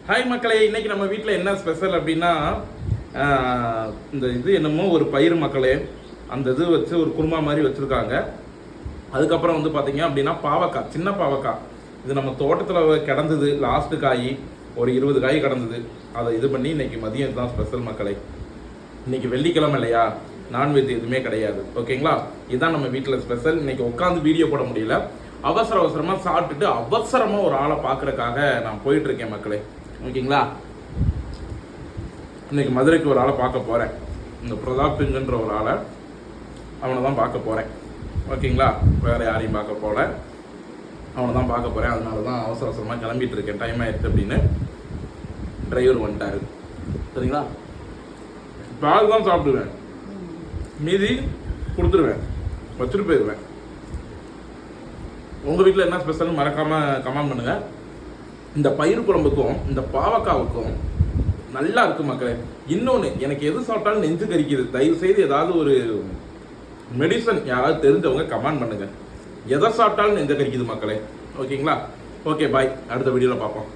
Hi மக்களே, இன்னைக்கு நம்ம வீட்டில் என்ன ஸ்பெஷல் அப்படின்னா இந்த இது என்னமோ ஒரு பயிர் மக்களே, அந்த இது வச்சு ஒரு குருமா மாதிரி வச்சுருக்காங்க. அதுக்கப்புறம் வந்து பார்த்தீங்க அப்படின்னா பாவக்காய், சின்ன பாவக்காய். இது நம்ம தோட்டத்தில் கிடந்தது, லாஸ்ட்டு காய் ஒரு 20 காய் கிடந்தது. அதை இது பண்ணி இன்னைக்கு மதியம் தான் ஸ்பெஷல் மக்களே. இன்னைக்கு வெள்ளிக்கிழமை இல்லையா, நான்வெஜ் எதுவுமே கிடையாது. ஓகேங்களா, இதுதான் நம்ம வீட்டில் ஸ்பெஷல். இன்னைக்கு உட்காந்து வீடியோ போட முடியல, அவசரமாக சாப்பிட்டுட்டு அவசரமாக ஒரு ஆளை பார்க்குறக்காக நான் போயிட்டுருக்கேன் மக்களே. ஓகேங்களா, இன்னைக்கு மதுரைக்கு ஒரு ஆளை பார்க்க போகிறேன். இந்த பிரதாப் சிங்கன்ற ஒரு ஆளை, அவனை தான் பார்க்க போகிறேன். ஓகேங்களா, வேறு யாரையும் பார்க்க போகல, அவனை தான் பார்க்க போகிறேன். அதனால தான் அவசரமாக கிளம்பிட்டு இருக்கேன். டைம் ஆயிடுச்சு அப்படின்னு டிரைவர் வந்துட்டாரு. சரிங்களா, பால் தான் சாப்பிடுவேன், மீதி கொடுத்துருவேன், வச்சுட்டு போயிடுவேன். உங்கள் வீட்டில் என்ன ஸ்பெஷல்னு மறக்காமல் கமெண்ட் பண்ணுங்கள். இந்த பயிர் குழம்புக்கும் இந்த பாவக்காவுக்கும் நல்லா இருக்கு மக்களே. இன்னொன்று, எனக்கு எது சாப்பிட்டாலும் நெஞ்சு கறிக்குது. தயவு செய்து ஏதாவது ஒரு மெடிசன் யாராவது தெரிஞ்சவங்க கமெண்ட் பண்ணுங்க. எதை சாப்பிட்டாலும் நெஞ்சு கறிக்குது மக்களே. ஓகேங்களா, ஓகே பாய், அடுத்த வீடியோவில் பார்ப்போம்.